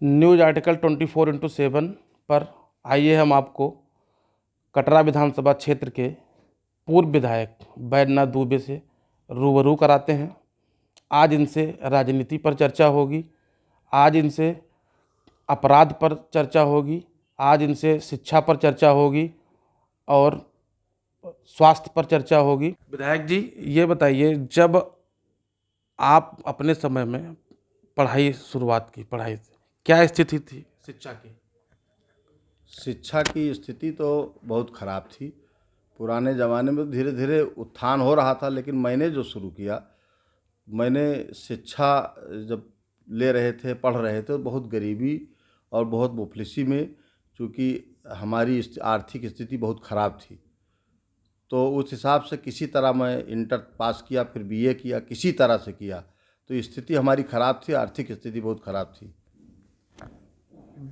News article 24/7 पर आइए हम आपको कटरा विधानसभा क्षेत्र के पूर्व विधायक बैद्यनाथ दुबे से रूबरू कराते हैं। आज इनसे राजनीति पर चर्चा होगी, आज इनसे अपराध पर चर्चा होगी, आज इनसे शिक्षा पर चर्चा होगी और स्वास्थ्य पर चर्चा होगी। विधायक जी, ये बताइए, जब आप अपने समय में शुरुआत की पढ़ाई से, क्या स्थिति थी शिक्षा की? शिक्षा की स्थिति तो बहुत ख़राब थी। पुराने ज़माने में धीरे धीरे उत्थान हो रहा था, लेकिन मैंने जो शुरू किया, मैंने शिक्षा जब ले रहे थे, पढ़ रहे थे, बहुत गरीबी और बहुत मुफलिसी में, चूँकि हमारी आर्थिक स्थिति बहुत ख़राब थी, तो उस हिसाब से किसी तरह मैं इंटर पास किया, फिर बीए किया, किसी तरह से किया। तो स्थिति हमारी ख़राब थी, आर्थिक स्थिति बहुत ख़राब थी।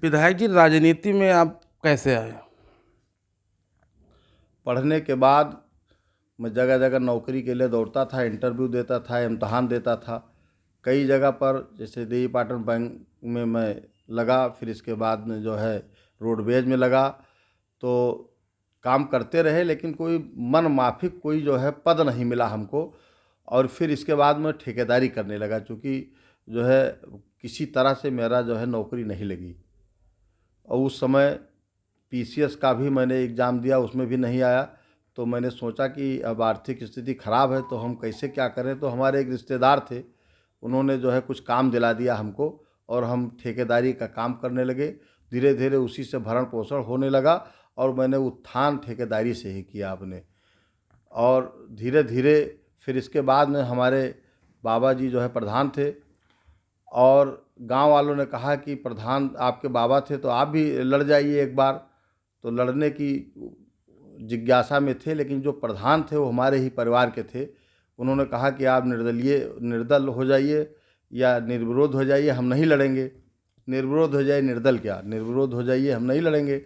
विधायक जी, राजनीति में आप कैसे आए? पढ़ने के बाद मैं जगह जगह नौकरी के लिए दौड़ता था, इंटरव्यू देता था, इम्तहान देता था। कई जगह पर जैसे देवी पाटन बैंक में मैं लगा, फिर इसके बाद में जो है रोडवेज में लगा, तो काम करते रहे, लेकिन कोई मन माफिक कोई जो है पद नहीं मिला हमको। और फिर इसके बाद मैं ठेकेदारी करने लगा, चूँकि जो है किसी तरह से मेरा जो है नौकरी नहीं लगी। और उस समय पीसीएस का भी मैंने एग्ज़ाम दिया, उसमें भी नहीं आया। तो मैंने सोचा कि अब आर्थिक स्थिति ख़राब है, तो हम कैसे क्या करें। तो हमारे एक रिश्तेदार थे, उन्होंने जो है कुछ काम दिला दिया हमको, और हम ठेकेदारी का काम करने लगे। धीरे धीरे उसी से भरण पोषण होने लगा, और मैंने उत्थान ठेकेदारी से ही किया अपने। और धीरे धीरे फिर इसके बाद में हमारे बाबा जी जो है प्रधान थे, और गांव वालों ने कहा कि प्रधान आपके बाबा थे, तो आप भी लड़ जाइए एक बार। तो लड़ने की जिज्ञासा में थे, लेकिन जो प्रधान थे वो हमारे ही परिवार के थे। उन्होंने कहा कि आप निर्दल हो जाइए या निर्विरोध हो जाइए, हम नहीं लड़ेंगे। निर्विरोध हो जाइए, निर्दल क्या, निर्विरोध हो जाइए, हम नहीं लड़ेंगे।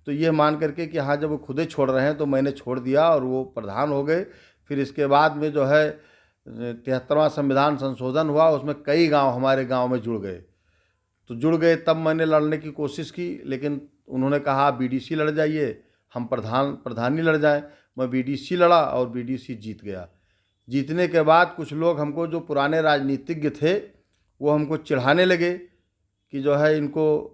तो ये मान करके कि हाँ, जब वो खुद ही छोड़ रहे हैं तो मैंने छोड़ दिया, और वो प्रधान हो गए। फिर इसके बाद में जो है 73वां संविधान संशोधन हुआ, उसमें कई गांव हमारे गांव में जुड़ गए। तो जुड़ गए, तब मैंने लड़ने की कोशिश की, लेकिन उन्होंने कहा बीडीसी लड़ जाइए, हम प्रधानी लड़ जाएं। मैं बीडीसी लड़ा और बीडीसी जीत गया। जीतने के बाद कुछ लोग हमको, जो पुराने राजनीतिज्ञ थे, वो हमको चिढ़ाने लगे कि जो है इनको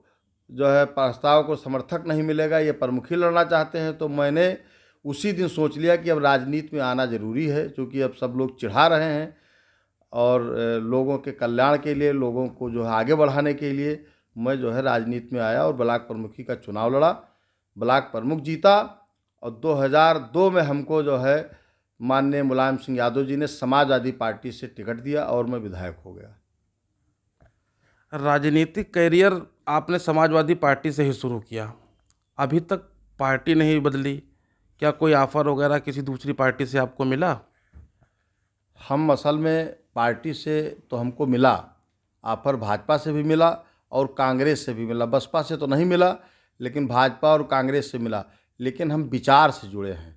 जो है प्रस्ताव को समर्थक नहीं मिलेगा, ये प्रमुखी लड़ना चाहते हैं। तो मैंने उसी दिन सोच लिया कि अब राजनीति में आना ज़रूरी है, क्योंकि अब सब लोग चिढ़ा रहे हैं, और लोगों के कल्याण के लिए, लोगों को जो है आगे बढ़ाने के लिए मैं जो है राजनीति में आया और ब्लॉक प्रमुखी का चुनाव लड़ा। ब्लॉक प्रमुख जीता, और 2002 में हमको जो है माननीय मुलायम सिंह यादव जी ने समाजवादी पार्टी से टिकट दिया, और मैं विधायक हो गया। राजनीतिक कैरियर आपने समाजवादी पार्टी से ही शुरू किया, अभी तक पार्टी नहीं बदली, क्या कोई ऑफर वगैरह किसी दूसरी पार्टी से आपको मिला? हम असल में पार्टी से तो हमको मिला ऑफर, भाजपा से भी मिला और कांग्रेस से भी मिला। बसपा से तो नहीं मिला, लेकिन भाजपा और कांग्रेस से मिला। लेकिन हम विचार से जुड़े हैं,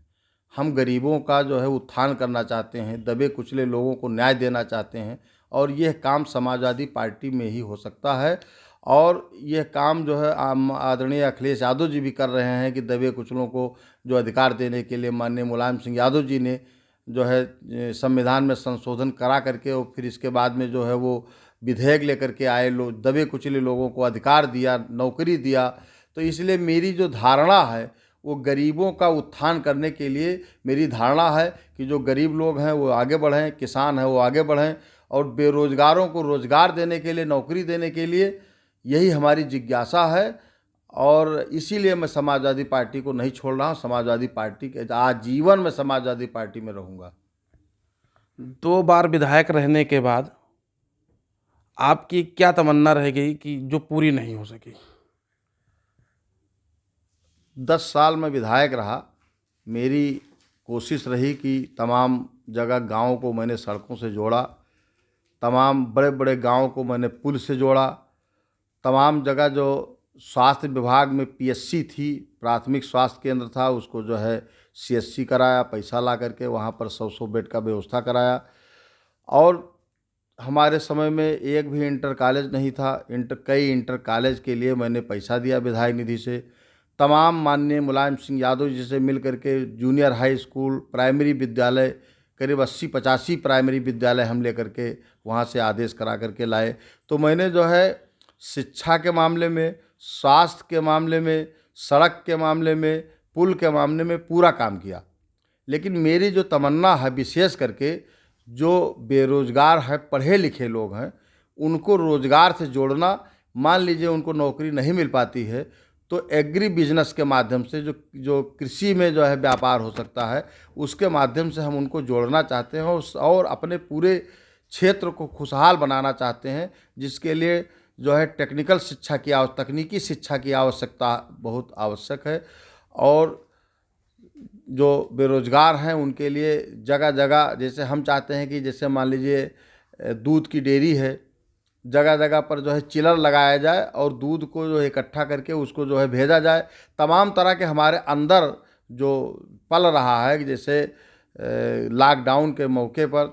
हम गरीबों का जो है उत्थान करना चाहते हैं, दबे कुचले लोगों को न्याय देना चाहते हैं, और यह काम समाजवादी पार्टी में ही हो सकता है। और यह काम जो है आदरणीय अखिलेश यादव जी भी कर रहे हैं कि दबे कुचलों को जो अधिकार देने के लिए माननीय मुलायम सिंह यादव जी ने जो है संविधान में संशोधन करा करके, और फिर इसके बाद में जो है वो विधेयक लेकर के आए, लोग दबे कुचले लोगों को अधिकार दिया, नौकरी दिया। तो इसलिए मेरी जो धारणा है, वो गरीबों का उत्थान करने के लिए मेरी धारणा है कि जो गरीब लोग हैं वो आगे बढ़ें, किसान हैं वो आगे बढ़ें, और बेरोजगारों को रोजगार देने के लिए, नौकरी देने के लिए, यही हमारी जिज्ञासा है। और इसीलिए मैं समाजवादी पार्टी को नहीं छोड़ रहा हूँ। समाजवादी पार्टी के आजीवन मैं समाजवादी पार्टी में रहूँगा। 2 बार विधायक रहने के बाद आपकी क्या तमन्ना रह गई कि जो पूरी नहीं हो सकी? 10 साल में विधायक रहा, मेरी कोशिश रही कि तमाम जगह गाँव को मैंने सड़कों से जोड़ा, तमाम बड़े बड़े गाँव को मैंने पुल से जोड़ा, तमाम जगह जो स्वास्थ्य विभाग में पीएचसी थी, प्राथमिक स्वास्थ्य केंद्र था, उसको जो है सीएचसी कराया, पैसा ला करके वहाँ पर 100 बेड का व्यवस्था कराया। और हमारे समय में एक भी इंटर कॉलेज नहीं था। कई इंटर कॉलेज के लिए मैंने पैसा दिया विधायक निधि से। तमाम माननीय मुलायम सिंह यादव जी से मिल करके जूनियर हाई स्कूल, प्राइमरी विद्यालय, करीब 80-85 प्राइमरी विद्यालय हम लेकर के वहाँ से आदेश करा करके लाए। तो मैंने जो है शिक्षा के मामले में, स्वास्थ्य के मामले में, सड़क के मामले में, पुल के मामले में पूरा काम किया। लेकिन मेरी जो तमन्ना है, विशेष करके जो बेरोजगार है, पढ़े लिखे लोग हैं, उनको रोजगार से जोड़ना। मान लीजिए उनको नौकरी नहीं मिल पाती है तो एग्री बिजनेस के माध्यम से जो जो कृषि में जो है व्यापार हो सकता है, उसके माध्यम से हम उनको जोड़ना चाहते हैं और अपने पूरे क्षेत्र को खुशहाल बनाना चाहते हैं, जिसके लिए जो है तकनीकी शिक्षा की आवश्यकता बहुत आवश्यक है। और जो बेरोजगार हैं उनके लिए जगह जगह, जैसे हम चाहते हैं कि जैसे मान लीजिए दूध की डेयरी है, जगह जगह पर जो है चिलर लगाया जाए और दूध को जो है इकट्ठा करके उसको जो है भेजा जाए। तमाम तरह के हमारे अंदर जो पल रहा है कि जैसे लॉकडाउन के मौके पर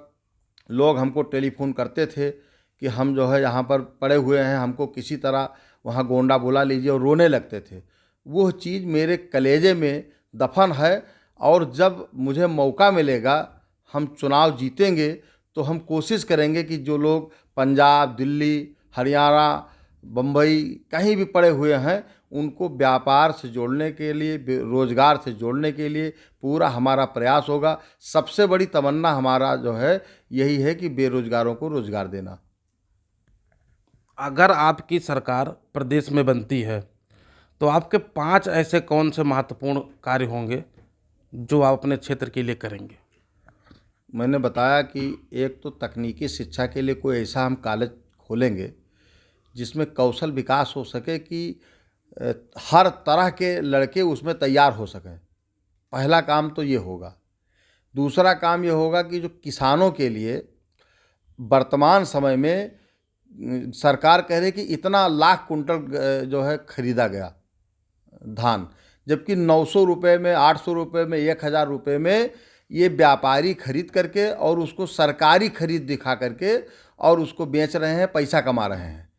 लोग हमको टेलीफोन करते थे कि हम जो है यहाँ पर पड़े हुए हैं, हमको किसी तरह वहाँ गोंडा बुला लीजिए, और रोने लगते थे। वो चीज़ मेरे कलेजे में दफन है। और जब मुझे मौका मिलेगा, हम चुनाव जीतेंगे, तो हम कोशिश करेंगे कि जो लोग पंजाब, दिल्ली, हरियाणा, बम्बई कहीं भी पड़े हुए हैं, उनको व्यापार से जोड़ने के लिए, रोजगार से जोड़ने के लिए पूरा हमारा प्रयास होगा। सबसे बड़ी तमन्ना हमारा जो है यही है कि बेरोजगारों को रोजगार देना। अगर आपकी सरकार प्रदेश में बनती है तो आपके 5 ऐसे कौन से महत्वपूर्ण कार्य होंगे जो आप अपने क्षेत्र के लिए करेंगे? मैंने बताया कि एक तो तकनीकी शिक्षा के लिए कोई ऐसा हम कॉलेज खोलेंगे जिसमें कौशल विकास हो सके कि हर तरह के लड़के उसमें तैयार हो सकें। पहला काम तो ये होगा। दूसरा काम ये होगा कि जो किसानों के लिए वर्तमान समय में सरकार कह रही कि इतना लाख कुंटल जो है खरीदा गया धान, जबकि 900 रुपये में, 800 रुपये में, 1000 रुपये में ये व्यापारी खरीद करके और उसको सरकारी खरीद दिखा करके और उसको बेच रहे हैं, पैसा कमा रहे हैं।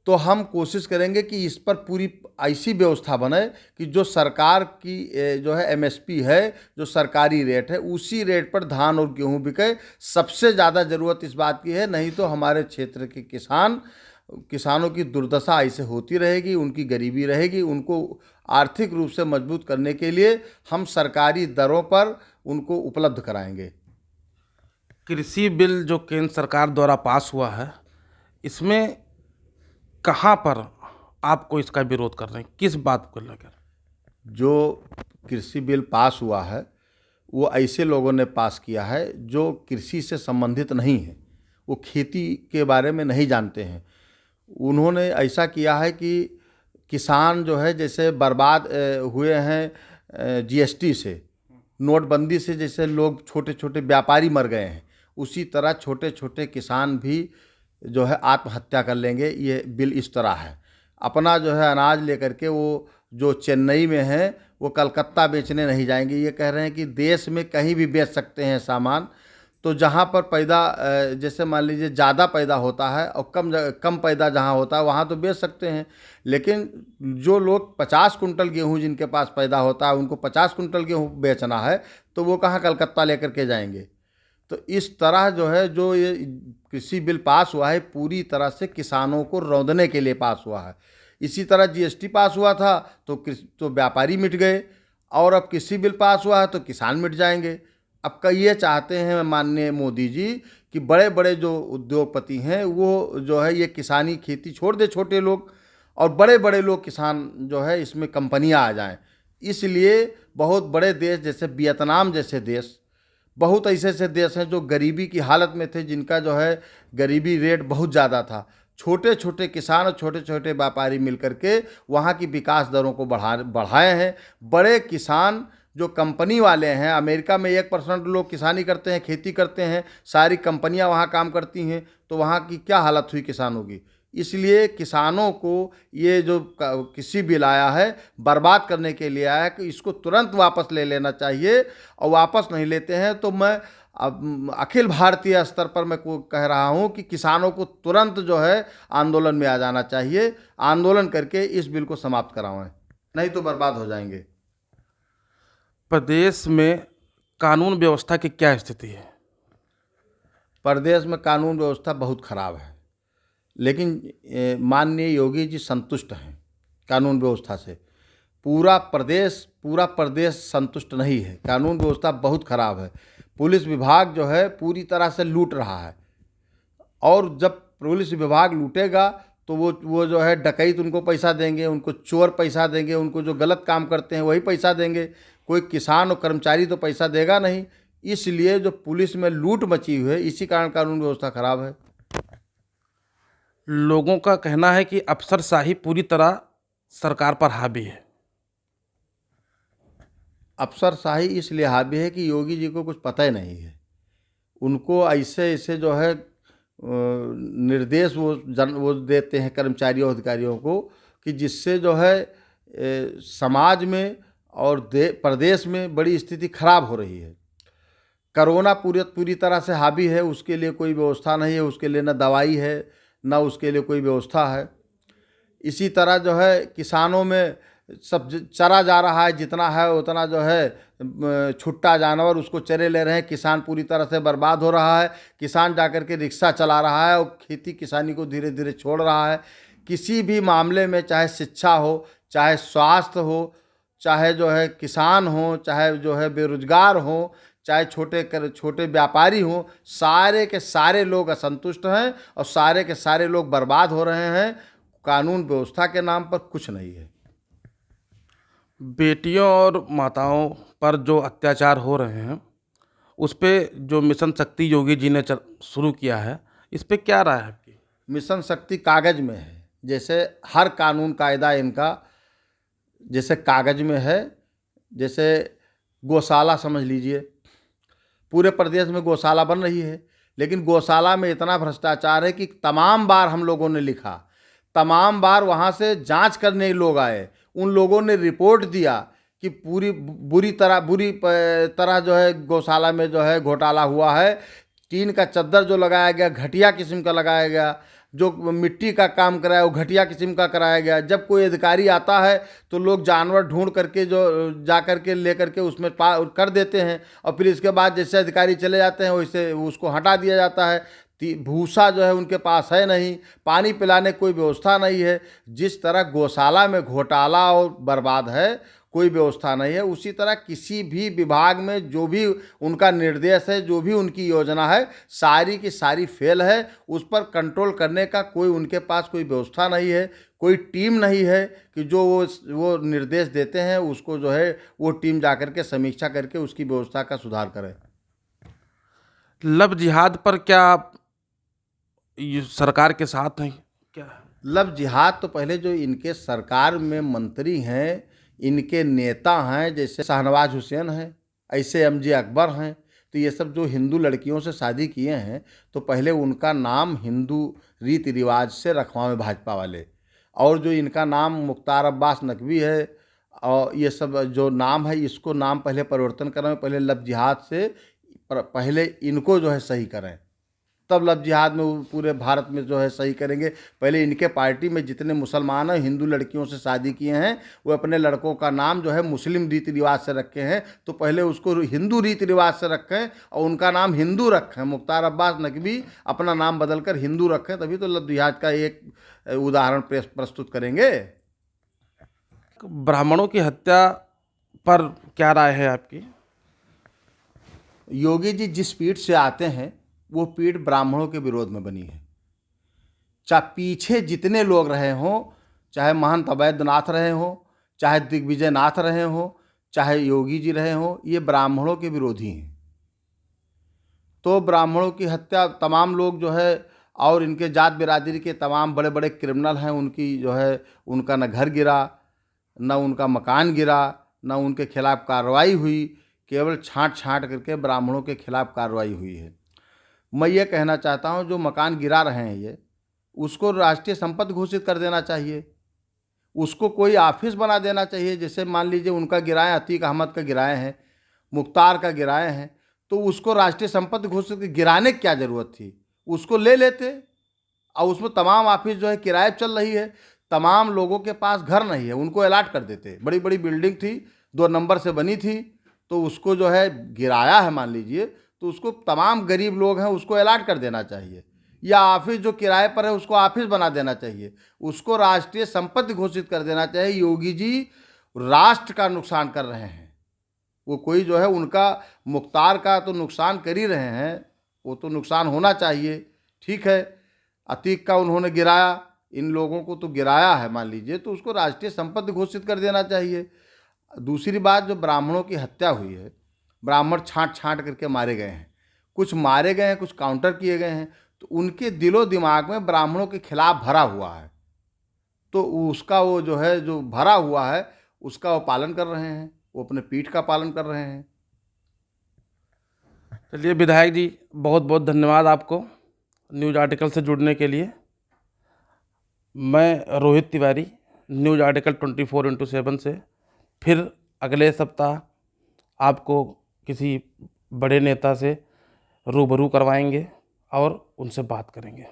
तो हम कोशिश करेंगे कि इस पर पूरी ऐसी व्यवस्था बने कि जो सरकार की जो है एमएसपी है, जो सरकारी रेट है, उसी रेट पर धान और गेहूं बिके। सबसे ज़्यादा ज़रूरत इस बात की है, नहीं तो हमारे क्षेत्र के किसानों की दुर्दशा ऐसे होती रहेगी, उनकी गरीबी रहेगी। उनको आर्थिक रूप से मजबूत करने के लिए हम सरकारी दरों पर उनको उपलब्ध कराएंगे। कृषि बिल जो केंद्र सरकार द्वारा पास हुआ है, इसमें कहाँ पर आपको इसका विरोध कर रहे हैं, किस बात को लेकर? जो कृषि बिल पास हुआ है वो ऐसे लोगों ने पास किया है जो कृषि से संबंधित नहीं है, वो खेती के बारे में नहीं जानते हैं। उन्होंने ऐसा किया है कि किसान जो है जैसे बर्बाद हुए हैं जीएसटी से, नोटबंदी से, जैसे लोग छोटे छोटे व्यापारी मर गए हैं, उसी तरह छोटे छोटे किसान भी जो है आत्महत्या कर लेंगे। ये बिल इस तरह है। अपना जो है अनाज लेकर के वो जो चेन्नई में है वो कलकत्ता बेचने नहीं जाएंगे। ये कह रहे हैं कि देश में कहीं भी बेच सकते हैं सामान। तो जहाँ पर पैदा जैसे मान लीजिए ज़्यादा पैदा होता है और कम पैदा जहाँ होता है वहाँ तो बेच सकते हैं। लेकिन जो लोग 50 कुंटल गेहूँ जिनके पास पैदा होता है, उनको 50 कुंटल गेहूँ बेचना है, तो वो कहाँ कलकत्ता लेकर के जाएंगे। तो इस तरह जो है, जो ये कृषि बिल पास हुआ है, पूरी तरह से किसानों को रौंदने के लिए पास हुआ है। इसी तरह जीएसटी पास हुआ था तो व्यापारी मिट गए, और अब कृषि बिल पास हुआ है तो किसान मिट जाएंगे। अब ये चाहते हैं माननीय मोदी जी कि बड़े बड़े जो उद्योगपति हैं वो जो है ये किसानी खेती छोड़ दे, छोटे लोग, और बड़े बड़े लोग किसान जो है इसमें कंपनियां आ जाएं। इसलिए बहुत बड़े देश जैसे वियतनाम जैसे देश, बहुत ऐसे ऐसे देश हैं जो गरीबी की हालत में थे, जिनका जो है गरीबी रेट बहुत ज़्यादा था। छोटे छोटे किसान और छोटे छोटे व्यापारी मिलकर के वहाँ की विकास दरों को बढ़ाए हैं। बड़े किसान जो कंपनी वाले हैं, अमेरिका में 1% लोग किसानी करते हैं, खेती करते हैं, सारी कंपनियां वहाँ काम करती हैं, तो वहाँ की क्या हालत हुई किसानों की। इसलिए किसानों को ये जो कृषि बिल आया है बर्बाद करने के लिए आया है कि इसको तुरंत वापस ले लेना चाहिए, और वापस नहीं लेते हैं तो मैं अब अखिल भारतीय स्तर पर मैं कह रहा हूँ कि किसानों को तुरंत जो है आंदोलन में आ जाना चाहिए, आंदोलन करके इस बिल को समाप्त कराएं, नहीं तो बर्बाद हो जाएंगे। प्रदेश में कानून व्यवस्था की क्या स्थिति है? प्रदेश में कानून व्यवस्था बहुत खराब है, लेकिन माननीय योगी जी संतुष्ट हैं कानून व्यवस्था से। पूरा प्रदेश संतुष्ट नहीं है, कानून व्यवस्था बहुत खराब है। पुलिस विभाग जो है पूरी तरह से लूट रहा है, और जब पुलिस विभाग लूटेगा तो वो जो है डकैत उनको पैसा देंगे, उनको चोर पैसा देंगे, उनको जो गलत काम करते हैं वही पैसा देंगे। कोई किसान और कर्मचारी तो पैसा देगा नहीं। इसलिए जो पुलिस में लूट मची हुई है, इसी कारण कानून व्यवस्था खराब है। लोगों का कहना है कि अफसरशाही पूरी तरह सरकार पर हावी है। अफसरशाही इसलिए हावी है कि योगी जी को कुछ पता ही नहीं है। उनको ऐसे ऐसे जो है निर्देश वो देते हैं कर्मचारियों अधिकारियों को कि जिससे जो है समाज में और प्रदेश में बड़ी स्थिति खराब हो रही है। कोरोना पूरी तरह से हावी है, उसके लिए कोई व्यवस्था नहीं है, उसके लिए न दवाई है न उसके लिए कोई व्यवस्था है। इसी तरह जो है किसानों में सब चरा जा रहा है, जितना है उतना जो है छुट्टा जानवर उसको चरे ले रहे हैं। किसान पूरी तरह से बर्बाद हो रहा है। किसान जाकर के रिक्शा चला रहा है और खेती किसानी को धीरे धीरे छोड़ रहा है। किसी भी मामले में, चाहे शिक्षा हो, चाहे स्वास्थ्य हो, चाहे जो है किसान हो, चाहे जो है बेरोजगार हो, चाहे छोटे व्यापारी हों, सारे के सारे लोग असंतुष्ट हैं और सारे के सारे लोग बर्बाद हो रहे हैं। कानून व्यवस्था के नाम पर कुछ नहीं है। बेटियों और माताओं पर जो अत्याचार हो रहे हैं, उस पे जो मिशन शक्ति योगी जी ने शुरू किया है, इस पे क्या राय है आपकी? मिशन शक्ति कागज में है, जैसे हर कानून कायदा इनका जैसे कागज में है। जैसे गौशाला समझ लीजिए, पूरे प्रदेश में गौशाला बन रही है, लेकिन गौशाला में इतना भ्रष्टाचार है कि तमाम बार हम लोगों ने लिखा, तमाम बार वहाँ से जांच करने लोग आए, उन लोगों ने रिपोर्ट दिया कि बुरी तरह जो है गौशाला में जो है घोटाला हुआ है। टीन का चद्दर जो लगाया गया घटिया किस्म का लगाया गया, जो मिट्टी का काम कराया वो घटिया किस्म का कराया गया। जब कोई अधिकारी आता है तो लोग जानवर ढूंढ करके जो जा करके ले करके उसमें कर देते हैं, और फिर इसके बाद जैसे अधिकारी चले जाते हैं वैसे उसको हटा दिया जाता है। भूसा जो है उनके पास है नहीं, पानी पिलाने कोई व्यवस्था नहीं है। जिस तरह गौशाला में घोटाला और बर्बाद है, कोई व्यवस्था नहीं है, उसी तरह किसी भी विभाग में जो भी उनका निर्देश है, जो भी उनकी योजना है, सारी की सारी फेल है। उस पर कंट्रोल करने का कोई उनके पास कोई व्यवस्था नहीं है, कोई टीम नहीं है कि जो वो निर्देश देते हैं उसको जो है वो टीम जाकर के समीक्षा करके उसकी व्यवस्था का सुधार करे। लव जिहाद पर क्या आप सरकार के साथ हैं क्या? लव जिहाद तो पहले जो इनके सरकार में मंत्री हैं, इनके नेता हैं, जैसे शाहनवाज हुसैन हैं, ऐसे एमजे अकबर हैं, तो ये सब जो हिंदू लड़कियों से शादी किए हैं तो पहले उनका नाम हिंदू रीति रिवाज से रखवाएं भाजपा वाले। और जो इनका नाम मुख्तार अब्बास नकवी है और ये सब जो नाम है, इसको नाम पहले परिवर्तन करें, पहले लव जिहाद से पहले इनको जो है सही करें, तब लव जिहाद में वो पूरे भारत में जो है सही करेंगे। पहले इनके पार्टी में जितने मुसलमान हैं, हिंदू लड़कियों से शादी किए हैं, वो अपने लड़कों का नाम जो है मुस्लिम रीति रिवाज से रखे हैं, तो पहले उसको हिंदू रीति रिवाज से रखें और उनका नाम हिंदू रखें। मुख्तार अब्बास नकवी अपना नाम बदलकर हिंदू रखें, तभी तो लव जिहाद का एक उदाहरण प्रस्तुत करेंगे। ब्राह्मणों की हत्या पर क्या राय है आपकी? योगी जी जिस पीठ से आते हैं वो पीठ ब्राह्मणों के विरोध में बनी है। चाहे पीछे जितने लोग रहे हों, चाहे महंत अवैधनाथ रहे हों, चाहे दिग्विजय नाथ रहे हों, चाहे योगी जी रहे हों, ये ब्राह्मणों के विरोधी हैं। तो ब्राह्मणों की हत्या तमाम लोग जो है, और इनके जात बिरादरी के तमाम बड़े बड़े क्रिमिनल हैं, उनकी जो है उनका न घर गिरा, न उनका मकान गिरा, न उनके खिलाफ कार्रवाई हुई, केवल छांट करके ब्राह्मणों के खिलाफ कार्रवाई हुई है। मैं ये कहना चाहता हूँ, जो मकान गिरा रहे हैं ये, उसको राष्ट्रीय संपत्ति घोषित कर देना चाहिए, उसको कोई ऑफिस बना देना चाहिए। जैसे मान लीजिए उनका गिराए, अतीक अहमद का गिराए हैं, मुख्तार का गिराए हैं, तो उसको राष्ट्रीय संपत्ति घोषित गिराने की क्या ज़रूरत थी? उसको ले लेते। और उसमें तमाम ऑफिस जो है किराए पे चल रही है, तमाम लोगों के पास घर नहीं है, उनको अलाट कर देते। बड़ी बड़ी बिल्डिंग थी, 2 नंबर से बनी थी, तो उसको जो है गिराया है मान लीजिए, तो उसको तमाम गरीब लोग हैं उसको अलाट कर देना चाहिए, या ऑफिस जो किराए पर है उसको ऑफिस बना देना चाहिए, उसको राष्ट्रीय संपत्ति घोषित कर देना चाहिए। योगी जी राष्ट्र का नुकसान कर रहे हैं। वो कोई जो है उनका मुख्तार का तो नुकसान कर ही रहे हैं, वो तो नुकसान होना चाहिए। ठीक है, अतीक का उन्होंने गिराया, इन लोगों को तो गिराया है मान लीजिए, तो उसको राष्ट्रीय संपत्ति घोषित कर देना चाहिए। दूसरी बात, जो ब्राह्मणों की हत्या हुई है, ब्राह्मण छांट छांट करके मारे गए हैं, कुछ मारे गए हैं, कुछ काउंटर किए गए हैं, तो उनके दिलो दिमाग में ब्राह्मणों के खिलाफ भरा हुआ है, तो उसका वो जो है जो भरा हुआ है उसका वो पालन कर रहे हैं, वो अपने पीठ का पालन कर रहे हैं। चलिए विधायक जी, बहुत बहुत धन्यवाद आपको न्यूज़ आर्टिकल से जुड़ने के लिए। मैं Rohit Tiwari, news article 24x7 से फिर अगले सप्ताह आपको किसी बड़े नेता से रूबरू करवाएंगे और उनसे बात करेंगे।